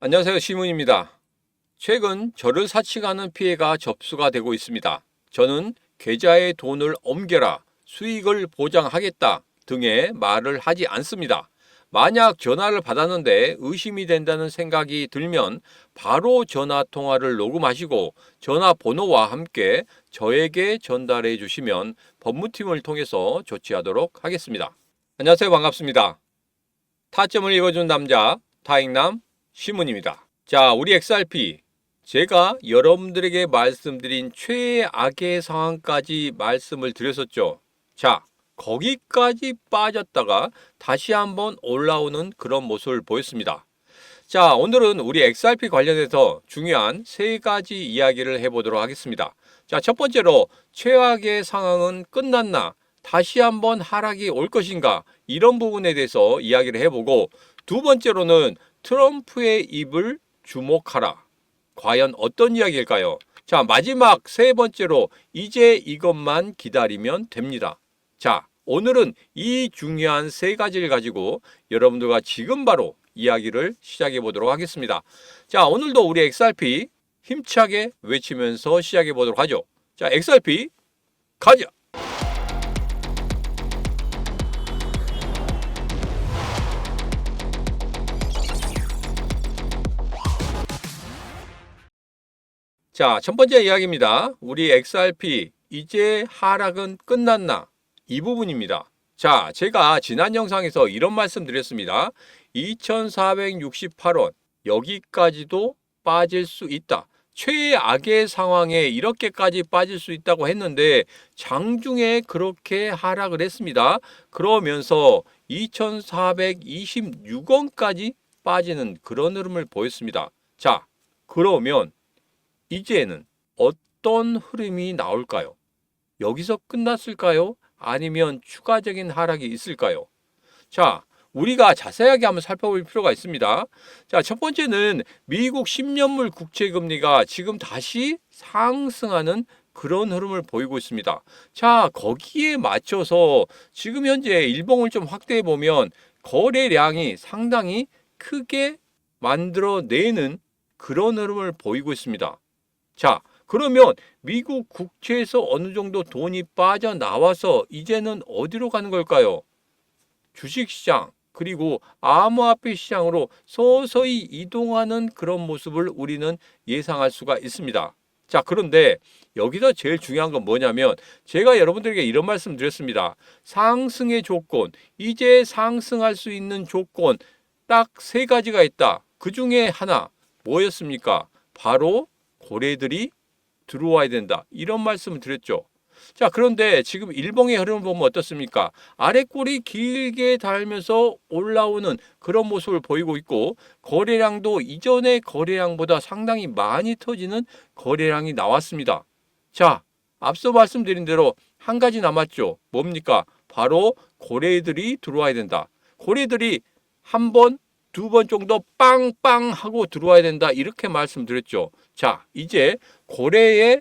안녕하세요. 시문입니다. 최근 저를 사칭하는 피해가 접수가 되고 있습니다. 저는 계좌에 돈을 옮겨라, 수익을 보장하겠다 등의 말을 하지 않습니다. 만약 전화를 받았는데 의심이 된다는 생각이 들면 바로 전화 통화를 녹음하시고 전화번호와 함께 저에게 전달해 주시면 법무팀을 통해서 조치하도록 하겠습니다. 안녕하세요. 반갑습니다. 타점을 읽어준 남자 타익남 시문입니다. 자, 우리 XRP 제가 여러분들에게 말씀드린 최악의 상황까지 말씀을 드렸었죠. 자, 거기까지 빠졌다가 다시 한번 올라오는 그런 모습을 보였습니다. 자, 오늘은 우리 XRP 관련해서 중요한 세 가지 이야기를 해보도록 하겠습니다. 자, 첫 번째로 최악의 상황은 끝났나? 다시 한번 하락이 올 것인가? 이런 부분에 대해서 이야기를 해보고, 두 번째로는 트럼프의 입을 주목하라. 과연 어떤 이야기일까요? 자, 마지막 세 번째로 이제 이것만 기다리면 됩니다. 자, 오늘은 이 중요한 세 가지를 가지고 여러분들과 지금 바로 이야기를 시작해 보도록 하겠습니다. 자, 오늘도 우리 XRP 힘차게 외치면서 시작해 보도록 하죠. 자, XRP 가자! 자, 첫 번째 이야기입니다. 우리 XRP 이제 하락은 끝났나? 이 부분입니다. 자, 제가 지난 영상에서 이런 말씀 드렸습니다. 2468원 여기까지도 빠질 수 있다. 최악의 상황에 이렇게까지 빠질 수 있다고 했는데 장중에 그렇게 하락을 했습니다. 그러면서 2426원까지 빠지는 그런 흐름을 보였습니다. 자, 그러면 이제는 어떤 흐름이 나올까요? 여기서 끝났을까요? 아니면 추가적인 하락이 있을까요? 자, 우리가 자세하게 한번 살펴볼 필요가 있습니다. 자, 첫 번째는 미국 10년물 국채 금리가 지금 다시 상승하는 그런 흐름을 보이고 있습니다. 자, 거기에 맞춰서 지금 현재 일봉을 좀 확대해 보면 거래량이 상당히 크게 만들어내는 그런 흐름을 보이고 있습니다. 자, 그러면 미국 국채에서 어느 정도 돈이 빠져나와서 이제는 어디로 가는 걸까요? 주식시장, 그리고 암호화폐 시장으로 서서히 이동하는 그런 모습을 우리는 예상할 수가 있습니다. 자, 그런데 여기서 제일 중요한 건 뭐냐면 제가 여러분들에게 이런 말씀 드렸습니다. 상승의 조건, 이제 상승할 수 있는 조건 딱 세 가지가 있다. 그 중에 하나 뭐였습니까? 바로 고래들이 들어와야 된다. 이런 말씀을 드렸죠. 자, 그런데 지금 일봉의 흐름을 보면 어떻습니까? 아래 꼬리 길게 달면서 올라오는 그런 모습을 보이고 있고 거래량도 이전의 거래량보다 상당히 많이 터지는 거래량이 나왔습니다. 자, 앞서 말씀드린 대로 한 가지 남았죠. 뭡니까? 바로 고래들이 들어와야 된다. 고래들이 한 번, 두 번 정도 빵빵 하고 들어와야 된다. 이렇게 말씀드렸죠. 자, 이제 고래의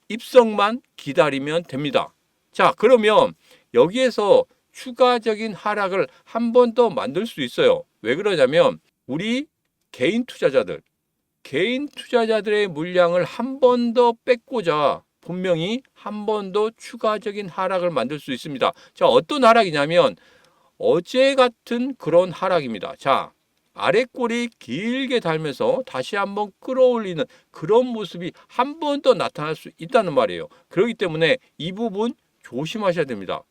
입성만 기다리면 됩니다. 자, 그러면 여기에서 추가적인 하락을 한 번 더 만들 수 있어요. 왜 그러냐면 우리 개인 투자자들의 물량을 한 번 더 뺏고자 분명히 한 번 더 추가적인 하락을 만들 수 있습니다. 자, 어떤 하락이냐면 어제 같은 그런 하락입니다. 자, 아래 꼬리 길게 달면서 다시 한번 끌어올리는 그런 모습이 한 번 더 나타날 수 있다는 말이에요. 그렇기 때문에 이 부분 조심하셔야 됩니다.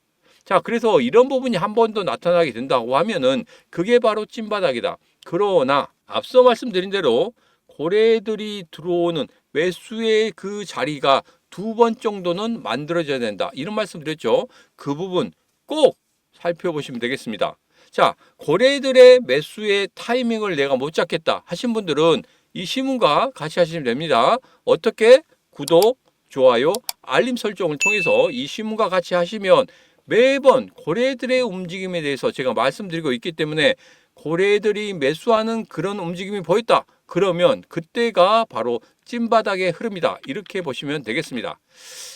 자, 그래서 이런 부분이 한 번 더 나타나게 된다고 하면은 그게 바로 찐바닥이다. 그러나 앞서 말씀드린 대로 고래들이 들어오는 매수의 그 자리가 두 번 정도는 만들어져야 된다. 이런 말씀 드렸죠. 그 부분 꼭 살펴보시면 되겠습니다. 자, 고래들의 매수의 타이밍을 내가 못 잡겠다 하신 분들은 이 시문과 같이 하시면 됩니다. 어떻게? 구독, 좋아요, 알림 설정을 통해서 이 시문과 같이 하시면 매번 고래들의 움직임에 대해서 제가 말씀드리고 있기 때문에 고래들이 매수하는 그런 움직임이 보였다. 그러면 그때가 바로 찐바닥의 흐름이다. 이렇게 보시면 되겠습니다.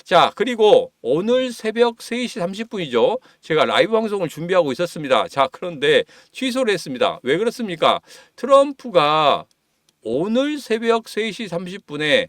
자, 그리고 오늘 새벽 3시 30분이죠. 제가 라이브 방송을 준비하고 있었습니다. 자, 그런데 취소를 했습니다. 왜 그렇습니까? 트럼프가 오늘 새벽 3시 30분에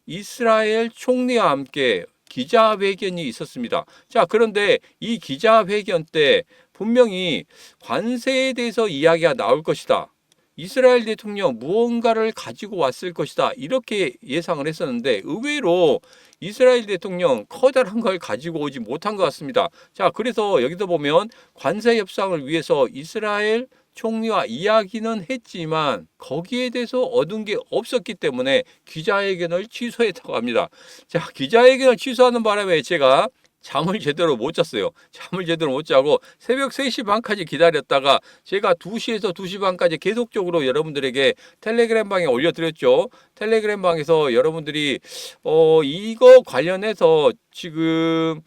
이스라엘 총리와 함께 기자회견이 있었습니다. 자, 그런데 이 기자회견 때 분명히 관세에 대해서 이야기가 나올 것이다. 이스라엘 대통령 무언가를 가지고 왔을 것이다. 이렇게 예상을 했었는데 의외로 이스라엘 대통령 커다란 걸 가지고 오지 못한 것 같습니다. 자, 그래서 여기서 보면 관세 협상을 위해서 이스라엘 총리와 이야기는 했지만 거기에 대해서 얻은 게 없었기 때문에 기자회견을 취소했다고 합니다. 자, 기자회견을 취소하는 바람에 제가 잠을 제대로 못 잤어요. 잠을 제대로 못 자고 새벽 3시 반까지 기다렸다가 제가 2시에서 2시 반까지 계속적으로 여러분들에게 텔레그램 방에 올려드렸죠. 텔레그램 방에서 여러분들이 이거 관련해서 지금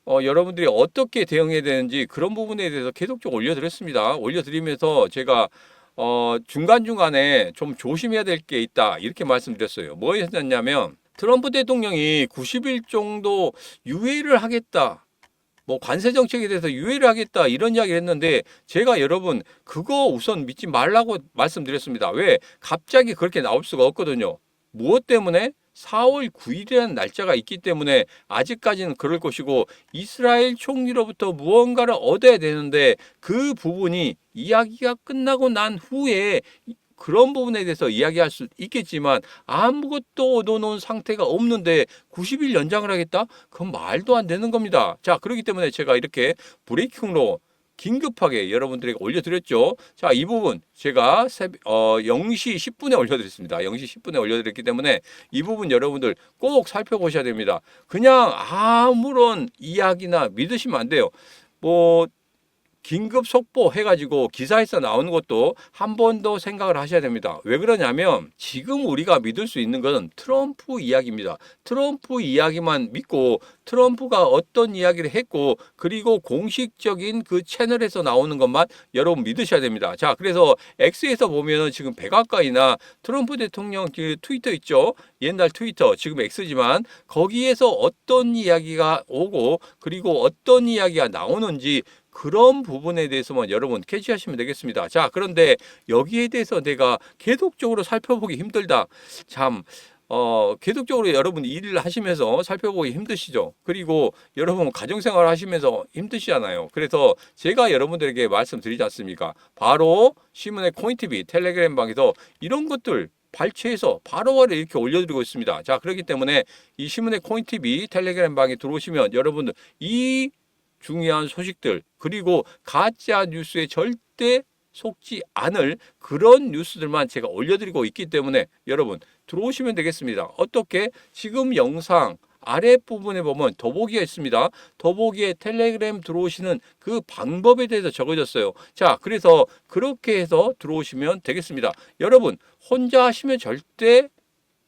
여러분들이 어떻게 대응해야 되는지 그런 부분에 대해서 계속적으로 올려드렸습니다. 올려드리면서 제가 중간중간에 좀 조심해야 될 게 있다 이렇게 말씀드렸어요. 뭐였냐면 트럼프 대통령이 90일 정도 유예를 하겠다. 뭐 관세 정책에 대해서 유예를 하겠다 이런 이야기를 했는데 제가 여러분 그거 우선 믿지 말라고 말씀드렸습니다. 왜? 갑자기 그렇게 나올 수가 없거든요. 무엇 때문에? 4월 9일이라는 날짜가 있기 때문에 아직까지는 그럴 것이고 이스라엘 총리로부터 무언가를 얻어야 되는데 그 부분이 이야기가 끝나고 난 후에 그런 부분에 대해서 이야기할 수 있겠지만 아무것도 얻어놓은 상태가 없는데 90일 연장을 하겠다? 그건 말도 안 되는 겁니다. 자, 그렇기 때문에 제가 이렇게 브레이킹으로 긴급하게 여러분들에게 올려드렸죠. 자, 이 부분 제가 0시 10분에 올려드렸습니다. 0시 10분에 올려드렸기 때문에 이 부분 여러분들 꼭 살펴보셔야 됩니다. 그냥 아무런 이야기나 믿으시면 안 돼요. 뭐 긴급 속보 해가지고 기사에서 나오는 것도 한 번 더 생각을 하셔야 됩니다. 왜 그러냐면 지금 우리가 믿을 수 있는 것은 트럼프 이야기입니다. 트럼프 이야기만 믿고 트럼프가 어떤 이야기를 했고 그리고 공식적인 그 채널에서 나오는 것만 여러분 믿으셔야 됩니다. 자, 그래서 X에서 보면은 지금 백악관이나 트럼프 대통령 그 트위터 있죠. 옛날 트위터 지금 X지만 거기에서 어떤 이야기가 오고 그리고 어떤 이야기가 나오는지 그런 부분에 대해서만 여러분 캐치하시면 되겠습니다. 자, 그런데 여기에 대해서 내가 계속적으로 살펴보기 힘들다. 참, 계속적으로 여러분 일을 하시면서 살펴보기 힘드시죠. 그리고 여러분 가정생활 하시면서 힘드시잖아요. 그래서 제가 여러분들에게 말씀드리지 않습니까? 바로 신문의 코인TV 텔레그램 방에서 이런 것들 발췌해서 바로바로 이렇게 올려드리고 있습니다. 자, 그렇기 때문에 이 신문의 코인TV 텔레그램 방에 들어오시면 여러분들 이 중요한 소식들 그리고 가짜 뉴스에 절대 속지 않을 그런 뉴스들만 제가 올려드리고 있기 때문에 여러분 들어오시면 되겠습니다. 어떻게? 지금 영상 아랫부분에 보면 더보기가 있습니다. 더보기에 텔레그램 들어오시는 그 방법에 대해서 적어졌어요. 자, 그래서 그렇게 해서 들어오시면 되겠습니다. 여러분 혼자 하시면 절대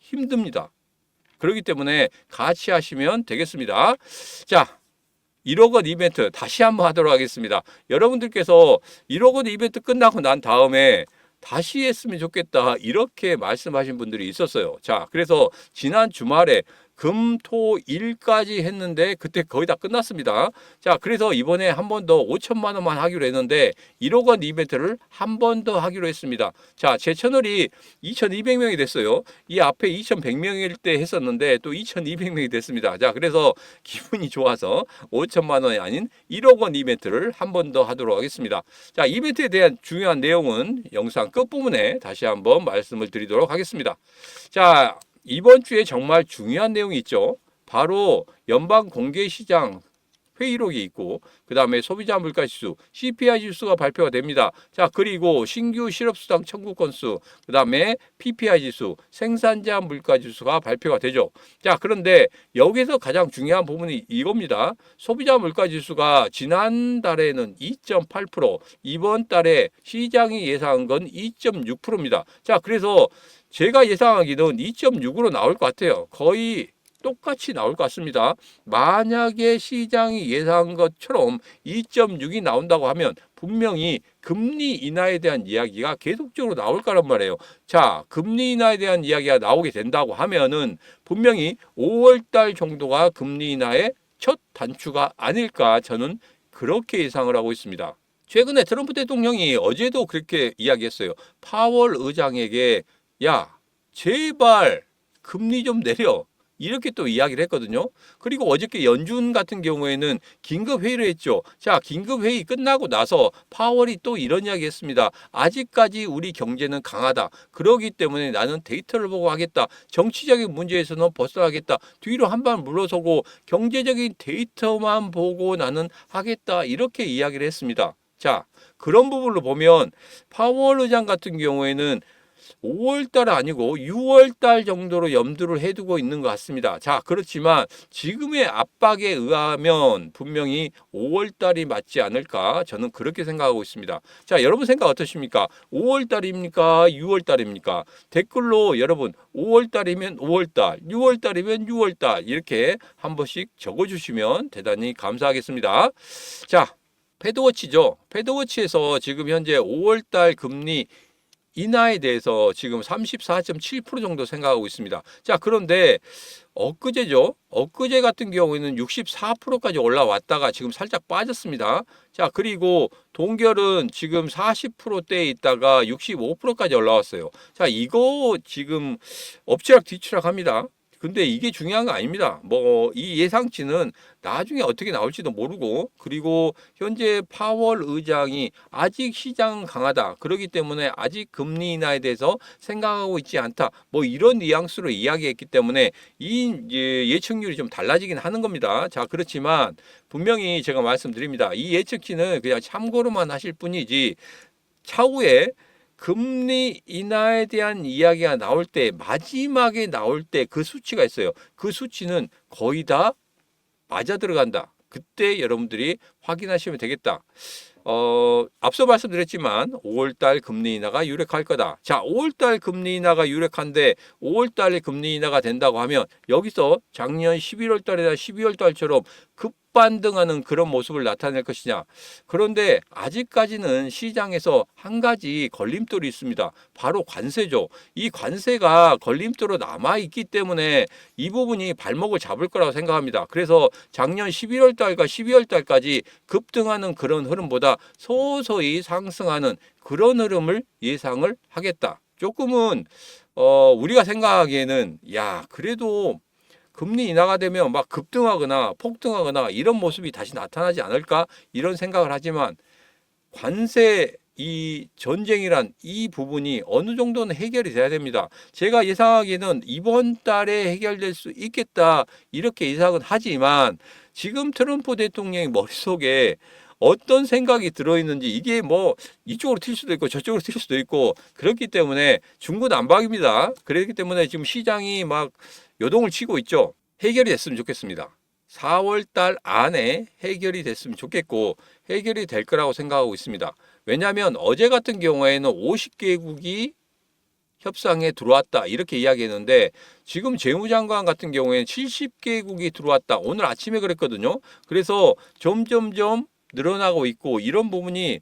힘듭니다. 그렇기 때문에 같이 하시면 되겠습니다. 자, 1억 원 이벤트 다시 한번 하도록 하겠습니다. 여러분들께서 1억 원 이벤트 끝나고 난 다음에 다시 했으면 좋겠다 이렇게 말씀하신 분들이 있었어요. 자, 그래서 지난 주말에 금, 토, 일까지 했는데 그때 거의 다 끝났습니다. 자, 그래서 이번에 한 번 더 5천만 원만 하기로 했는데 1억 원 이벤트를 한 번 더 하기로 했습니다. 자, 제 채널이 2,200명이 됐어요. 이 앞에 2,100명일 때 했었는데 또 2,200명이 됐습니다. 자, 그래서 기분이 좋아서 5천만 원이 아닌 1억 원 이벤트를 한 번 더 하도록 하겠습니다. 자, 이벤트에 대한 중요한 내용은 영상 끝부분에 다시 한번 말씀을 드리도록 하겠습니다. 자, 이번 주에 정말 중요한 내용이 있죠. 바로 연방공개시장 회의록이 있고 그 다음에 소비자 물가지수 CPI 지수가 발표가 됩니다. 자, 그리고 신규 실업수당 청구 건수 그 다음에 PPI 지수 생산자 물가지수가 발표가 되죠. 자, 그런데 여기서 가장 중요한 부분이 이겁니다. 소비자 물가지수가 지난달에는 2.8% 이번 달에 시장이 예상한 건 2.6%입니다. 자, 그래서 제가 예상하기는 2.6으로 나올 것 같아요. 거의 똑같이 나올 것 같습니다. 만약에 시장이 예상한 것처럼 2.6이 나온다고 하면 분명히 금리 인하에 대한 이야기가 계속적으로 나올 거란 말이에요. 자, 금리 인하에 대한 이야기가 나오게 된다고 하면은 분명히 5월 달 정도가 금리 인하의 첫 단추가 아닐까 저는 그렇게 예상을 하고 있습니다. 최근에 트럼프 대통령이 어제도 그렇게 이야기했어요. 파월 의장에게 야, 제발 금리 좀 내려. 이렇게 또 이야기를 했거든요. 그리고 어저께 연준 같은 경우에는 긴급 회의를 했죠. 자, 긴급 회의 끝나고 나서 파월이 또 이런 이야기 했습니다. 아직까지 우리 경제는 강하다. 그러기 때문에 나는 데이터를 보고 하겠다. 정치적인 문제에서는 벗어나겠다. 뒤로 한 발 물러서고 경제적인 데이터만 보고 나는 하겠다. 이렇게 이야기를 했습니다. 자, 그런 부분으로 보면 파월 의장 같은 경우에는 5월달 아니고 6월달 정도로 염두를 해두고 있는 것 같습니다. 자, 그렇지만 지금의 압박에 의하면 분명히 5월달이 맞지 않을까 저는 그렇게 생각하고 있습니다. 자, 여러분 생각 어떠십니까? 5월달입니까? 6월달입니까? 댓글로 여러분 5월달이면 5월달, 6월달이면 6월달 이렇게 한 번씩 적어주시면 대단히 감사하겠습니다. 자, 패드워치죠. 패드워치에서 지금 현재 5월달 금리 인하에 대해서 지금 34.7% 정도 생각하고 있습니다. 자, 그런데 엊그제죠. 엊그제 같은 경우에는 64%까지 올라왔다가 지금 살짝 빠졌습니다. 자, 그리고 동결은 지금 40%대에 있다가 65%까지 올라왔어요. 자, 이거 지금 엎치락 뒤치락 합니다. 근데 이게 중요한 거 아닙니다. 뭐 이 예상치는 나중에 어떻게 나올지도 모르고 그리고 현재 파월 의장이 아직 시장 강하다. 그렇기 때문에 아직 금리 인하에 대해서 생각하고 있지 않다. 뭐 이런 뉘앙스로 이야기했기 때문에 이 예측률이 좀 달라지긴 하는 겁니다. 자, 그렇지만 분명히 제가 말씀드립니다. 이 예측치는 그냥 참고로만 하실 뿐이지 차후에 금리 인하에 대한 이야기가 나올 때 마지막에 나올 때 그 수치가 있어요. 그 수치는 거의 다 맞아 들어간다. 그때 여러분들이 확인하시면 되겠다. 앞서 말씀드렸지만 5월달 금리 인하가 유력할 거다. 자, 5월달 금리 인하가 유력한데 5월달에 금리 인하가 된다고 하면 여기서 작년 11월달이나 12월달처럼 급반등하는 그런 모습을 나타낼 것이냐. 그런데 아직까지는 시장에서 한 가지 걸림돌이 있습니다. 바로 관세죠. 이 관세가 걸림돌로 남아있기 때문에 이 부분이 발목을 잡을 거라고 생각합니다. 그래서 작년 11월달과 12월달까지 급등하는 그런 흐름보다 서서히 상승하는 그런 흐름을 예상을 하겠다. 조금은 우리가 생각하기에는 야, 그래도 금리 인하가 되면 막 급등하거나 폭등하거나 이런 모습이 다시 나타나지 않을까 이런 생각을 하지만 관세 이 전쟁이란 이 부분이 어느 정도는 해결이 돼야 됩니다. 제가 예상하기에는 이번 달에 해결될 수 있겠다 이렇게 예상은 하지만 지금 트럼프 대통령의 머릿속에 어떤 생각이 들어있는지 이게 뭐 이쪽으로 튈 수도 있고 저쪽으로 튈 수도 있고 그렇기 때문에 중구난방입니다. 그렇기 때문에 지금 시장이 막 요동을 치고 있죠. 해결이 됐으면 좋겠습니다. 4월 달 안에 해결이 됐으면 좋겠고 해결이 될 거라고 생각하고 있습니다. 왜냐하면 어제 같은 경우에는 50개국이 협상에 들어왔다 이렇게 이야기했는데 지금 재무장관 같은 경우에는 70개국이 들어왔다 오늘 아침에 그랬거든요. 그래서 점점점 늘어나고 있고 이런 부분이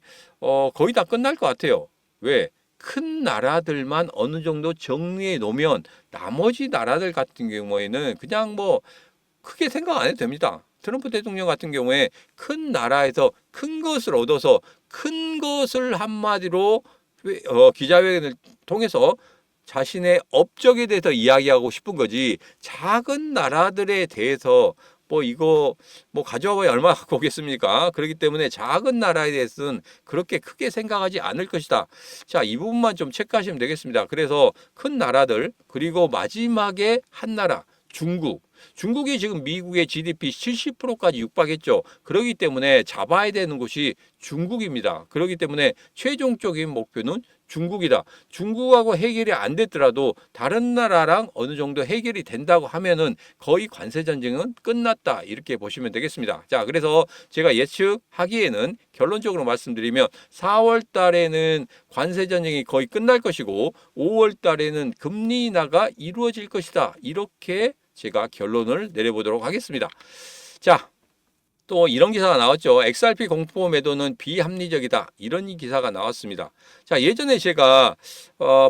거의 다 끝날 것 같아요. 왜? 큰 나라들만 어느 정도 정리해 놓으면 나머지 나라들 같은 경우에는 그냥 뭐 크게 생각 안 해도 됩니다. 트럼프 대통령 같은 경우에 큰 나라에서 큰 것을 얻어서 큰 것을 한마디로 기자회견을 통해서 자신의 업적에 대해서 이야기하고 싶은 거지 작은 나라들에 대해서 뭐 이거 뭐 가져와야 얼마나 갖고 오겠습니까? 그렇기 때문에 작은 나라에 대해서는 그렇게 크게 생각하지 않을 것이다. 자, 이 부분만 좀 체크하시면 되겠습니다. 그래서 큰 나라들 그리고 마지막에 한 나라 중국. 중국이 지금 미국의 GDP 70%까지 육박했죠. 그렇기 때문에 잡아야 되는 곳이 중국입니다. 그렇기 때문에 최종적인 목표는 중국이다. 중국하고 해결이 안 됐더라도 다른 나라랑 어느 정도 해결이 된다고 하면은 거의 관세 전쟁은 끝났다. 이렇게 보시면 되겠습니다. 자, 그래서 제가 예측하기에는 결론적으로 말씀드리면 4월 달에는 관세 전쟁이 거의 끝날 것이고 5월 달에는 금리 인하가 이루어질 것이다. 이렇게 제가 결론을 내려보도록 하겠습니다. 자, 또 이런 기사가 나왔죠. XRP 공포 매도는 비합리적이다. 이런 기사가 나왔습니다. 자, 예전에 제가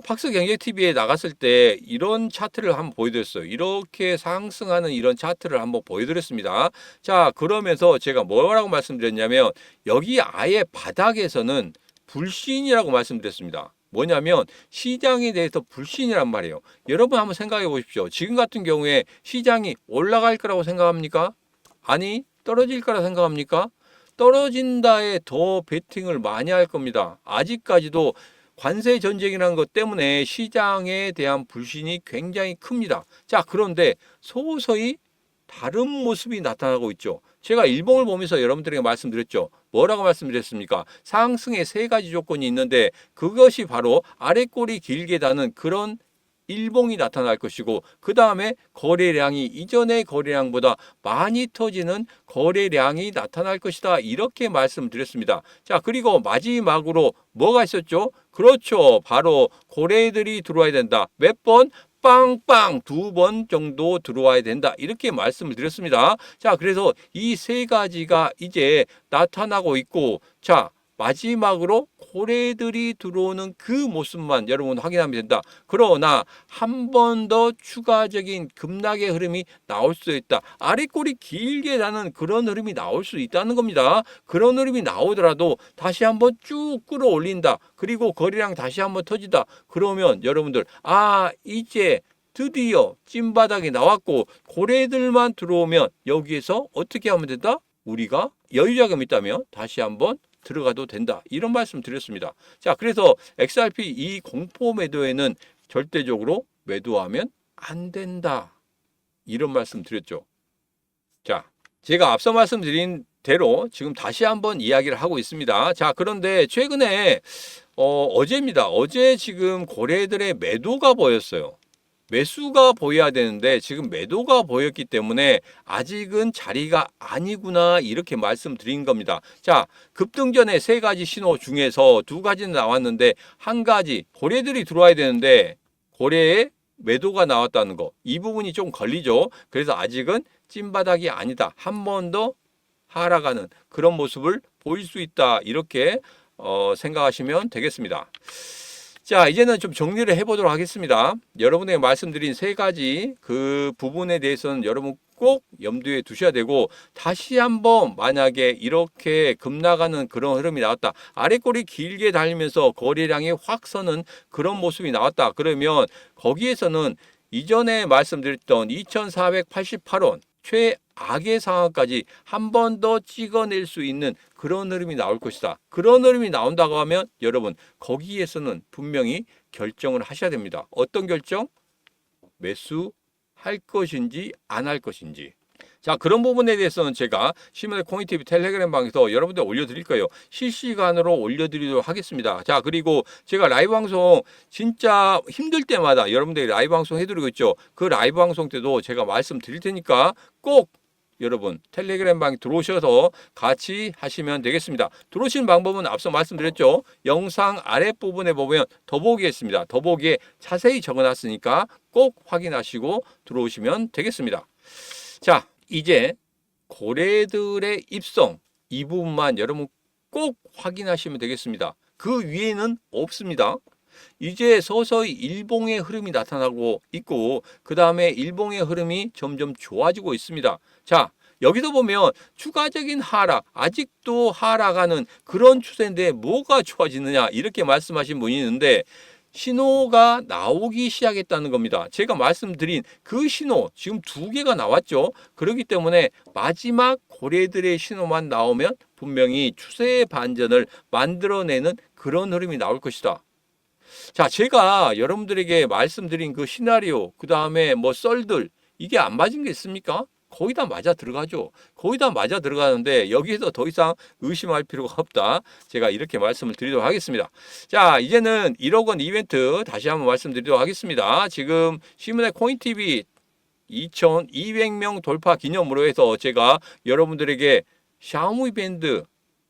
팍스 경제TV에 나갔을 때 이런 차트를 한번 보여드렸어요. 이렇게 상승하는 이런 차트를 한번 보여드렸습니다. 자, 그러면서 제가 뭐라고 말씀드렸냐면 여기 아예 바닥에서는 불신이라고 말씀드렸습니다. 뭐냐면 시장에 대해서 불신이란 말이에요. 여러분 한번 생각해 보십시오. 지금 같은 경우에 시장이 올라갈 거라고 생각합니까? 아니, 떨어질 거라 생각합니까? 떨어진다에 더 베팅을 많이 할 겁니다. 아직까지도 관세 전쟁이라는 것 때문에 시장에 대한 불신이 굉장히 큽니다. 자, 그런데 서서히 다른 모습이 나타나고 있죠. 제가 일봉을 보면서 여러분들에게 말씀드렸죠. 뭐라고 말씀드렸습니까? 상승의 세 가지 조건이 있는데 그것이 바로 아래 꼬리 길게 다는 그런 일봉이 나타날 것이고 그 다음에 거래량이 이전의 거래량보다 많이 터지는 거래량이 나타날 것이다. 이렇게 말씀드렸습니다. 자, 그리고 마지막으로 뭐가 있었죠? 그렇죠. 바로 거래들이 들어와야 된다. 몇 번? 빵빵 2번 정도 들어와야 된다. 이렇게 말씀을 드렸습니다. 자, 그래서 이 세 가지가 이제 나타나고 있고, 자, 마지막으로 고래들이 들어오는 그 모습만 여러분 확인하면 된다. 그러나 한 번 더 추가적인 급락의 흐름이 나올 수 있다. 아랫골이 길게 나는 그런 흐름이 나올 수 있다는 겁니다. 그런 흐름이 나오더라도 다시 한번 쭉 끌어올린다. 그리고 거래량 다시 한번 터지다. 그러면 여러분들 이제 드디어 찐바닥이 나왔고 고래들만 들어오면 여기에서 어떻게 하면 된다? 우리가 여유자금이 있다면 다시 한번 들어가도 된다. 이런 말씀 드렸습니다. 자, 그래서 XRP 이 공포 매도에는 절대적으로 매도하면 안 된다. 이런 말씀 드렸죠. 자, 제가 앞서 말씀드린 대로 지금 다시 한번 이야기를 하고 있습니다. 자, 그런데 최근에 어제입니다. 어제 지금 고래들의 매도가 보였어요. 매수가 보여야 되는데 지금 매도가 보였기 때문에 아직은 자리가 아니구나 이렇게 말씀드린 겁니다. 자, 급등 전에 세 가지 신호 중에서 두 가지는 나왔는데 한 가지 고래들이 들어와야 되는데 고래에 매도가 나왔다는 거, 이 부분이 좀 걸리죠. 그래서 아직은 찐바닥이 아니다. 한 번 더 하락하는 그런 모습을 보일 수 있다. 이렇게 생각하시면 되겠습니다. 자, 이제는 좀 정리를 해보도록 하겠습니다. 여러분에게 말씀드린 세 가지 그 부분에 대해서는 여러분 꼭 염두에 두셔야 되고, 다시 한번 만약에 이렇게 급락하는 그런 흐름이 나왔다. 아래꼬리 길게 달리면서 거래량이 확 서는 그런 모습이 나왔다. 그러면 거기에서는 이전에 말씀드렸던 2488원 최악의 상황까지 한 번 더 찍어낼 수 있는 그런 흐름이 나올 것이다. 그런 흐름이 나온다고 하면 여러분 거기에서는 분명히 결정을 하셔야 됩니다. 어떤 결정? 매수할 것인지 안 할 것인지. 자, 그런 부분에 대해서는 제가 시민의 코인TV 텔레그램 방에서 여러분들 올려드릴 거예요. 실시간으로 올려드리도록 하겠습니다. 자, 그리고 제가 라이브 방송 진짜 힘들 때마다 여러분들이 라이브 방송 해드리고 있죠. 그 라이브 방송 때도 제가 말씀드릴 테니까 꼭 여러분 텔레그램 방에 들어오셔서 같이 하시면 되겠습니다. 들어오시는 방법은 앞서 말씀드렸죠. 영상 아랫부분에 보면 더보기에 있습니다. 더보기에 자세히 적어놨으니까 꼭 확인하시고 들어오시면 되겠습니다. 자, 이제 고래들의 입성 이 부분만 여러분 꼭 확인하시면 되겠습니다. 그 위에는 없습니다. 이제 서서히 일봉의 흐름이 나타나고 있고 그 다음에 일봉의 흐름이 점점 좋아지고 있습니다. 자, 여기서 보면 추가적인 하락, 아직도 하락하는 그런 추세인데 뭐가 좋아지느냐 이렇게 말씀하신 분이 있는데 신호가 나오기 시작했다는 겁니다. 제가 말씀드린 그 신호 지금 두 개가 나왔죠. 그렇기 때문에 마지막 고래들의 신호만 나오면 분명히 추세의 반전을 만들어내는 그런 흐름이 나올 것이다. 자, 제가 여러분들에게 말씀드린 그 시나리오, 그 다음에 뭐 썰들, 이게 안 맞은 게 있습니까? 거의 다 맞아 들어가죠. 거의 다 맞아 들어가는데 여기에서 더 이상 의심할 필요가 없다. 제가 이렇게 말씀을 드리도록 하겠습니다. 자, 이제는 1억 원 이벤트 다시 한번 말씀드리도록 하겠습니다. 지금 시민의 코인TV 2200명 돌파 기념으로 해서 제가 여러분들에게 샤오미 밴드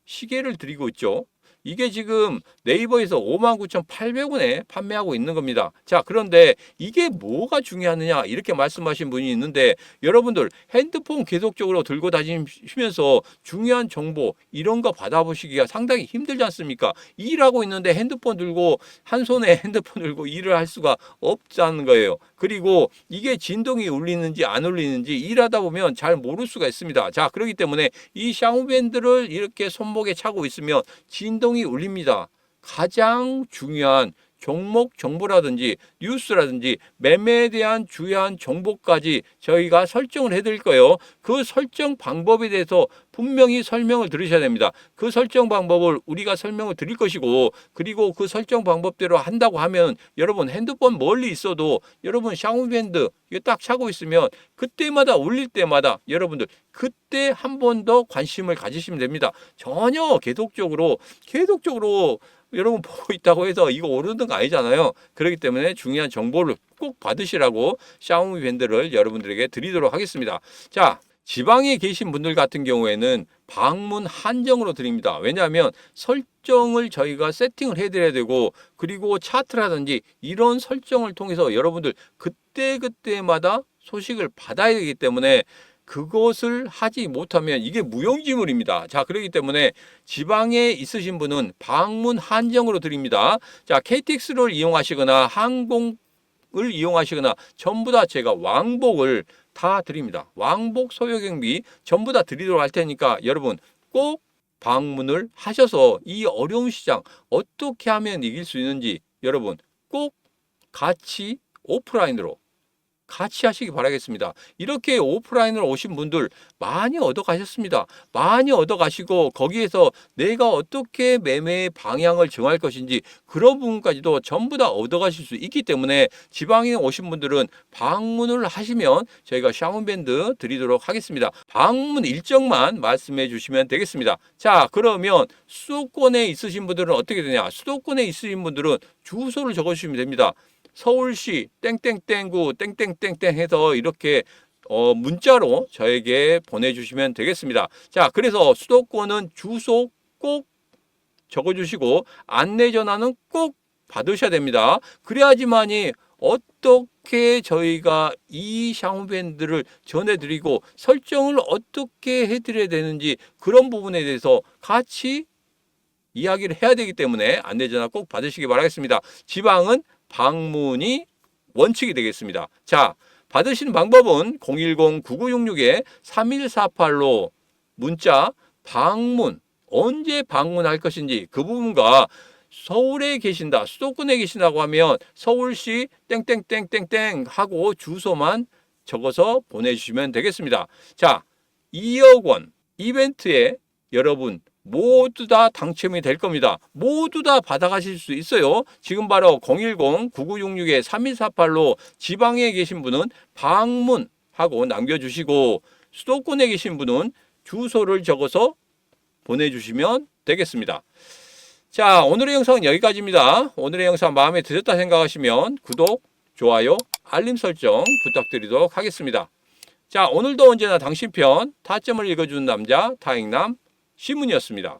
시계를 드리고 있죠. 이게 지금 네이버에서 59,800원에 판매하고 있는 겁니다. 자, 그런데 이게 뭐가 중요하느냐 이렇게 말씀하신 분이 있는데 여러분들 핸드폰 계속적으로 들고 다니시면서 중요한 정보 이런 거 받아보시기가 상당히 힘들지 않습니까? 일하고 있는데 핸드폰 들고 한 손에 핸드폰 들고 일을 할 수가 없다는 거예요. 그리고 이게 진동이 울리는지 안 울리는지 일하다 보면 잘 모를 수가 있습니다. 자, 그렇기 때문에 이 샤오밴드를 이렇게 손목에 차고 있으면 진동이 울립니다. 가장 중요한 종목 정보라든지 뉴스라든지 매매에 대한 주요한 정보까지 저희가 설정을 해드릴 거예요. 그 설정 방법에 대해서 분명히 설명을 들으셔야 됩니다. 그 설정 방법을 우리가 설명을 드릴 것이고, 그리고 그 설정 방법대로 한다고 하면 여러분 핸드폰 멀리 있어도 여러분 샤오미 밴드 이거 딱 차고 있으면 그때마다 울릴 때마다 여러분들 그때 한 번 더 관심을 가지시면 됩니다. 전혀 계속적으로 여러분 보고 있다고 해서 이거 오르는 거 아니잖아요. 그렇기 때문에 중요한 정보를 꼭 받으시라고 샤오미 밴드를 여러분들에게 드리도록 하겠습니다. 자, 지방에 계신 분들 같은 경우에는 방문 한정으로 드립니다. 왜냐하면 설정을 저희가 세팅을 해드려야 되고, 그리고 차트라든지 이런 설정을 통해서 여러분들 그때그때마다 소식을 받아야 되기 때문에 그것을 하지 못하면 이게 무용지물입니다. 자, 그렇기 때문에 지방에 있으신 분은 방문 한정으로 드립니다. 자, KTX를 이용하시거나 항공을 이용하시거나 전부 다 제가 왕복을 다 드립니다. 왕복 소요경비 전부 다 드리도록 할 테니까 여러분 꼭 방문을 하셔서 이 어려운 시장 어떻게 하면 이길 수 있는지 여러분 꼭 같이 오프라인으로 같이 하시기 바라겠습니다. 이렇게 오프라인으로 오신 분들 많이 얻어 가셨습니다. 많이 얻어 가시고 거기에서 내가 어떻게 매매의 방향을 정할 것인지 그런 부분까지도 전부 다 얻어 가실 수 있기 때문에 지방에 오신 분들은 방문을 하시면 저희가 샤오미 밴드 드리도록 하겠습니다. 방문 일정만 말씀해 주시면 되겠습니다. 자, 그러면 수도권에 있으신 분들은 어떻게 되냐? 수도권에 있으신 분들은 주소를 적어 주시면 됩니다. 서울시 땡땡땡구 땡땡땡땡 해서 이렇게 문자로 저에게 보내주시면 되겠습니다. 자, 그래서 수도권은 주소 꼭 적어주시고 안내 전화는 꼭 받으셔야 됩니다. 그래야지만이 어떻게 저희가 이 샤오미 밴드를 전해드리고 설정을 어떻게 해드려야 되는지 그런 부분에 대해서 같이 이야기를 해야 되기 때문에 안내 전화 꼭 받으시기 바라겠습니다. 지방은 방문이 원칙이 되겠습니다. 자, 받으시는 방법은 010-9966-3148로 문자 방문, 언제 방문할 것인지 그 부분과 서울에 계신다, 수도권에 계신다고 하면 서울시 땡땡땡땡땡 하고 주소만 적어서 보내주시면 되겠습니다. 자, 2억 원 이벤트에 여러분 모두 다 당첨이 될 겁니다. 모두 다 받아가실 수 있어요. 지금 바로 010-9966-3148로 지방에 계신 분은 방문하고 남겨주시고 수도권에 계신 분은 주소를 적어서 보내주시면 되겠습니다. 자, 오늘의 영상은 여기까지입니다. 오늘의 영상 마음에 드셨다 생각하시면 구독, 좋아요, 알림 설정 부탁드리도록 하겠습니다. 자, 오늘도 언제나 당신 편 타점을 읽어주는 남자 타익남 시문이었습니다.